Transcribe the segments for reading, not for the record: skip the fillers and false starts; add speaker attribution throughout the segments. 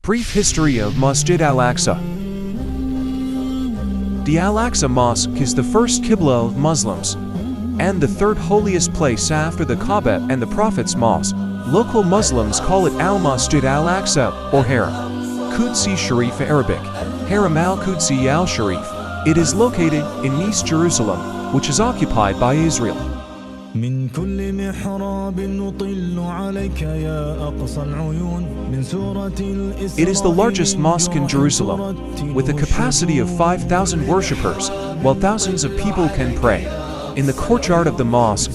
Speaker 1: Brief history of Masjid Al Aqsa. The Al Aqsa Mosque is the first Qibla of Muslims and the third holiest place after the Kaaba and the Prophet's Mosque. Local Muslims call it Al-Masjid Al-Aqsa or Haram Qudsi Sharif Arabic, Haram al-Qudsi al-Sharif. It is located in East Jerusalem, which is occupied by Israel. It is the largest mosque in Jerusalem, with a capacity of 5,000 worshippers, while thousands of people can pray in the courtyard of the mosque.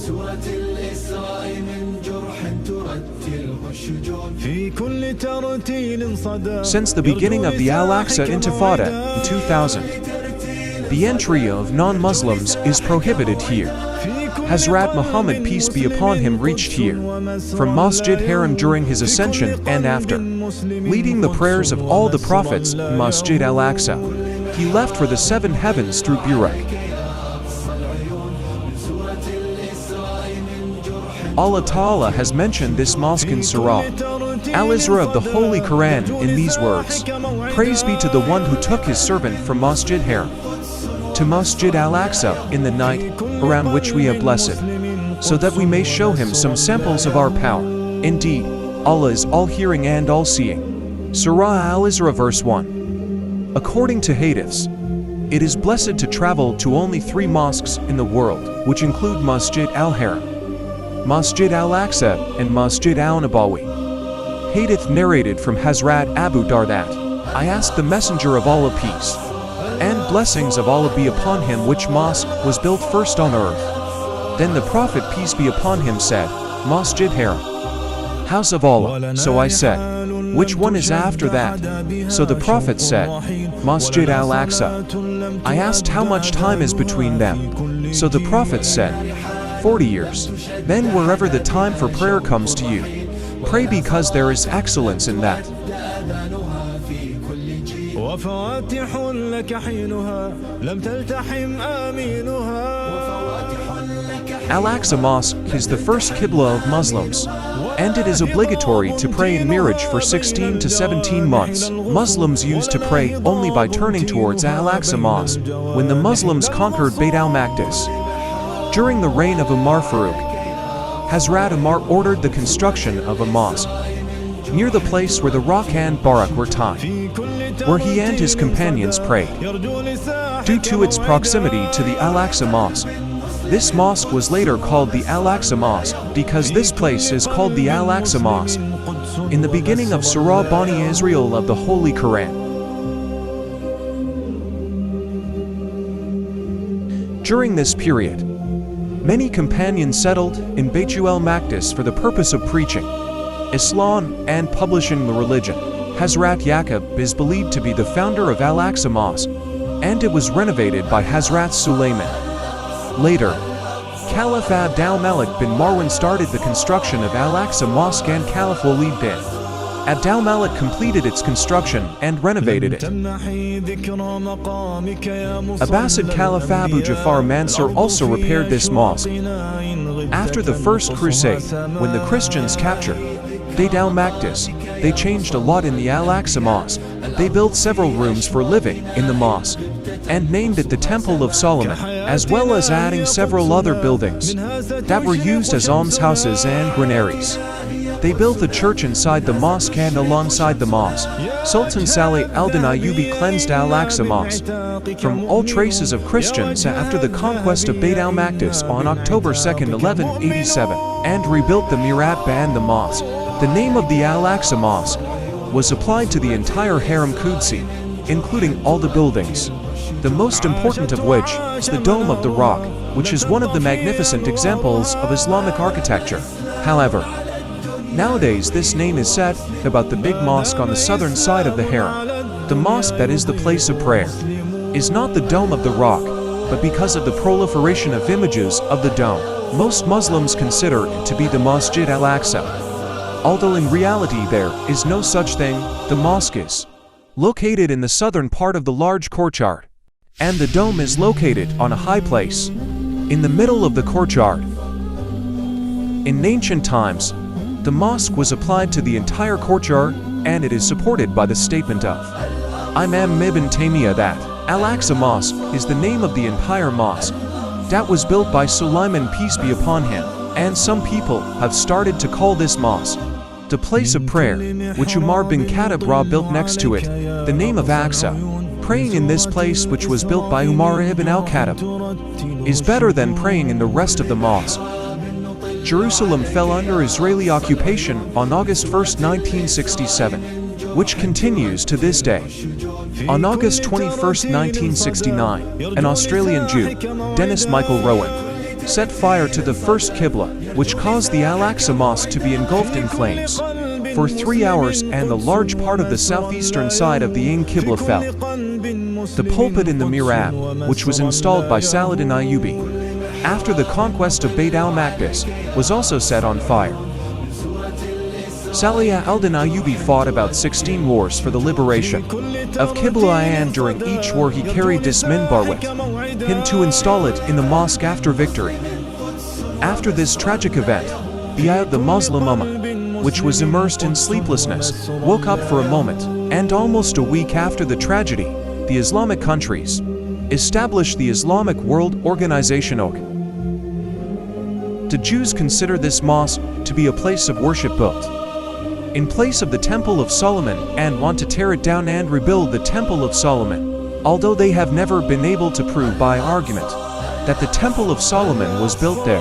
Speaker 1: Since the beginning of the Al-Aqsa Intifada in 2000, the entry of non-Muslims is prohibited here. Hazrat Muhammad, peace be upon him, reached here from Masjid Haram during his ascension and after, leading the prayers of all the prophets in Masjid Al-Aqsa. He left for the seven heavens through Burak. Allah Ta'ala has mentioned this mosque in Surah Al-Isra of the Holy Quran in these words: Praise be to the one who took his servant from Masjid Haram to Masjid Al-Aqsa in the night, around which we have blessed, so that we may show him some samples of our power. Indeed, Allah is all-hearing and all-seeing. Surah Al-Isra verse 1. According to hadiths, it is blessed to travel to only 3 mosques in the world, which include Masjid Al-Haram, Masjid Al-Aqsa, and Masjid Al-Nabawi. Hadith narrated from Hazrat Abu Dardat: I asked the Messenger of Allah, peace and blessings of Allah be upon him, which mosque was built first on earth? Then the Prophet, peace be upon him, said, Masjid Haram, house of Allah. So I said, which one is after that? So the Prophet said, Masjid Al-Aqsa. I asked how much time is between them. So the Prophet said, 40 years. Then wherever the time for prayer comes to you, pray, because there is excellence in that. Al-Aqsa Mosque is the first Qibla of Muslims, and it is obligatory to pray in Miraj for 16 to 17 months. Muslims used to pray only by turning towards Al-Aqsa Mosque when the Muslims conquered Bayt al-Maqdis. During the reign of Umar Farooq, Hazrat Umar ordered the construction of a mosque near the place where the rock and barak were tied, where he and his companions prayed. Due to its proximity to the Al-Aqsa Mosque, this mosque was later called the Al-Aqsa Mosque because this place is called the Al-Aqsa Mosque in the beginning of Surah Bani Israel of the Holy Quran. During this period, many companions settled in Bayt al-Maqdis for the purpose of preaching Islam and publishing the religion. Hazrat Yaqub is believed to be the founder of Al-Aqsa Mosque, and it was renovated by Hazrat Sulaiman. Later, Caliph Abd al-Malik bin Marwan started the construction of Al-Aqsa Mosque, and Caliph Walid bin Abd al-Malik completed its construction and renovated it. Abbasid Caliph Abu Jafar Mansur also repaired this mosque. After the First Crusade, when the Christians captured Bayt al-Maqdis, they changed a lot in the Al-Aqsa Mosque. They built several rooms for living in the mosque and named it the Temple of Solomon, as well as adding several other buildings that were used as almshouses and granaries. They built a church inside the mosque, and alongside the mosque, Sultan Saleh al-Din Ayyubi cleansed Al-Aqsa Mosque from all traces of Christians after the conquest of Bayt al-Maqdis on October 2, 1187, and rebuilt the Mihrab and the mosque. The name of the Al-Aqsa Mosque was applied to the entire Haram Qudsi, including all the buildings, the most important of which is the Dome of the Rock, which is one of the magnificent examples of Islamic architecture. However, nowadays this name is said about the big mosque on the southern side of the Haram. The mosque that is the place of prayer is not the Dome of the Rock, but because of the proliferation of images of the dome, most Muslims consider it to be the Masjid Al-Aqsa. Although in reality there is no such thing, the mosque is located in the southern part of the large courtyard, and the dome is located on a high place in the middle of the courtyard. In ancient times, the mosque was applied to the entire courtyard and it is supported by the statement of Imam Ibn Taymiyyah that Al Aqsa Mosque is the name of the entire mosque that was built by Sulaiman, peace be upon him, and some people have started to call this mosque the place of prayer, which Umar bin Khattab built next to it, the name of Aqsa. Praying in this place, which was built by Umar ibn al-Khattab, is better than praying in the rest of the mosque. Jerusalem fell under Israeli occupation on August 1, 1967, which continues to this day. On August 21, 1969, an Australian Jew, Dennis Michael Rowan, set fire to the first Qibla, which caused the Al Aqsa Mosque to be engulfed in flames for 3 hours, and the large part of the southeastern side of the Ain Qibla fell. The pulpit in the Mihrab, which was installed by Saladin Ayyubi after the conquest of Bayt al-Maqdis, was also set on fire. Salih al-Din Ayyubi fought about 16 wars for the liberation of Qibla, and during each war he carried this minbar with him to install it in the mosque after victory. After this tragic event, the Muslim Ummah, which was immersed in sleeplessness, woke up for a moment, and almost a week after the tragedy, the Islamic countries established the Islamic World Organization (OG). The Jews consider this mosque to be a place of worship built in place of the Temple of Solomon, and want to tear it down and rebuild the Temple of Solomon, although they have never been able to prove by argument that the Temple of Solomon was built there.